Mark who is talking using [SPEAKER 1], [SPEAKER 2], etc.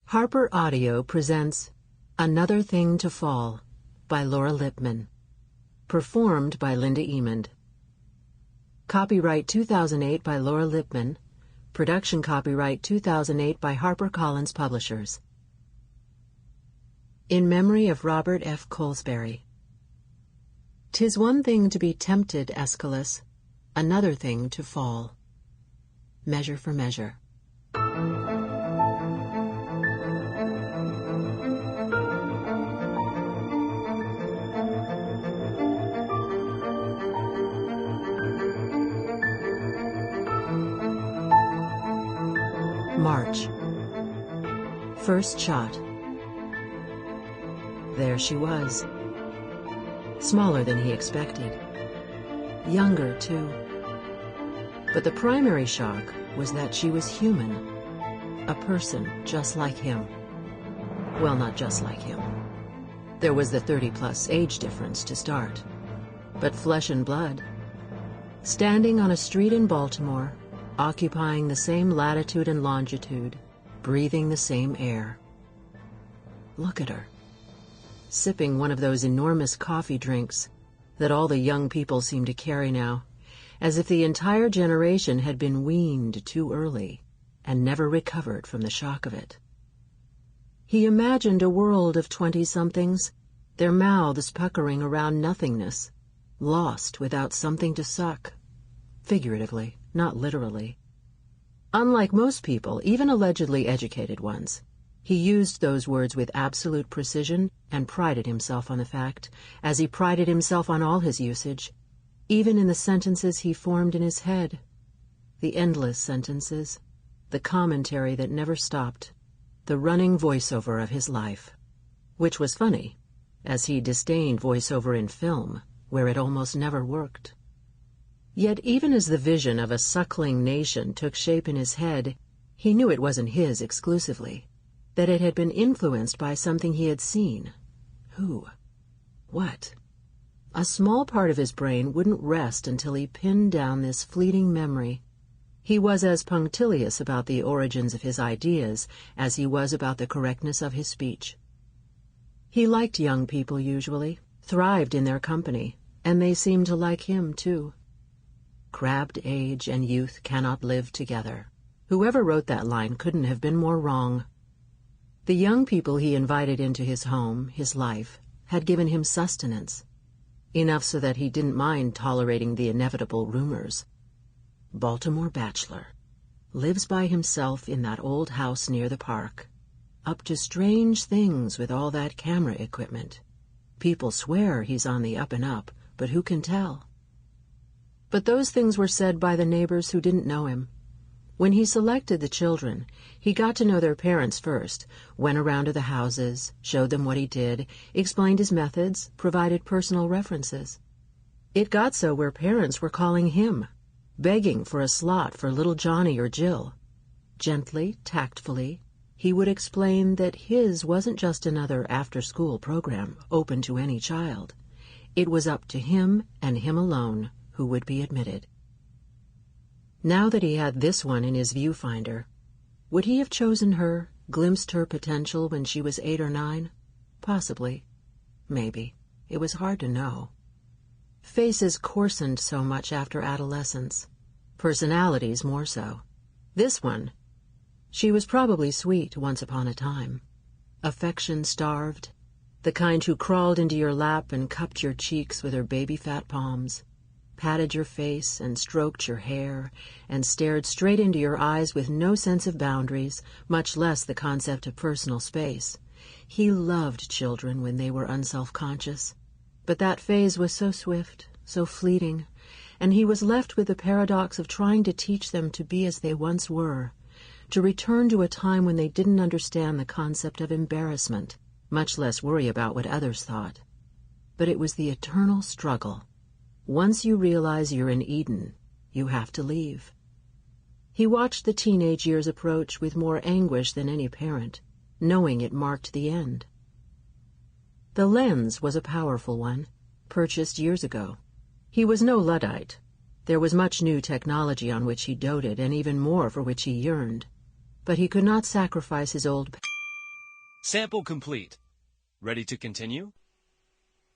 [SPEAKER 1] Harper Audio presents Another Thing to Fall by Laura Lippman. Performed by Linda Emond. Copyright 2008 by Laura Lippman. Production copyright 2008 by HarperCollins Publishers. In memory of Robert F. Colesberry. 'Tis one thing to be tempted, Aeschylus, another thing to fall. Measure for Measure. March. First shot. There she was. Smaller than he expected. Younger, too. But the primary shock was that she was human. A person just like him. Well, not just like him. There was the 30-plus age difference to start. But flesh and blood. Standing on a street in Baltimore, occupying the same latitude and longitude, breathing the same air. Look at her, sipping one of those enormous coffee drinks that all the young people seem to carry now, as if the entire generation had been weaned too early and never recovered from the shock of it. He imagined a world of 20-somethings, their mouths puckering around nothingness, lost without something to suck, figuratively, not literally. Unlike most people, even allegedly educated ones, he used those words with absolute precision and prided himself on the fact, as he prided himself on all his usage, even in the sentences he formed in his head, the endless sentences, the commentary that never stopped, the running voiceover of his life. Which was funny, as he disdained voiceover in film, where it almost never worked. Yet even as the vision of a suckling nation took shape in his head, he knew it wasn't his exclusively, that it had been influenced by something he had seen. Who? What? A small part of his brain wouldn't rest until he pinned down this fleeting memory. He was as punctilious about the origins of his ideas as he was about the correctness of his speech. He liked young people usually, thrived in their company, and they seemed to like him too. Crabbed age and youth cannot live together. Whoever wrote that line couldn't have been more wrong. The young people he invited into his home, his life, had given him sustenance, enough so that he didn't mind tolerating the inevitable rumors. Baltimore bachelor, lives by himself in that old house near the park, up to strange things with all that camera equipment. People swear he's on the up and up, but who can tell? But those things were said by the neighbors who didn't know him. When he selected the children, he got to know their parents first, went around to the houses, showed them what he did, explained his methods, provided personal references. It got so where parents were calling him, begging for a slot for little Johnny or Jill. Gently, tactfully, he would explain that his wasn't just another after-school program open to any child. It was up to him and him alone who would be admitted. Now that he had this one in his viewfinder, would he have chosen her, glimpsed her potential when she was 8 or 9? Possibly. Maybe. It was hard to know. Faces coarsened so much after adolescence. Personalities more so. This one, she was probably sweet once upon a time. Affection starved. The kind who crawled into your lap and cupped your cheeks with her baby-fat palms, patted your face and stroked your hair, and stared straight into your eyes with no sense of boundaries, much less the concept of personal space. He loved children when they were unself-conscious, but that phase was so swift, so fleeting, and he was left with the paradox of trying to teach them to be as they once were, to return to a time when they didn't understand the concept of embarrassment, much less worry about what others thought. But it was the eternal struggle. Once you realize you're in Eden, you have to leave. He watched the teenage years approach with more anguish than any parent, knowing it marked the end. The lens was a powerful one, purchased years ago. He was no Luddite. There was much new technology on which he doted, and even more for which he yearned. But he could not sacrifice his old
[SPEAKER 2] Sample complete. Ready to continue?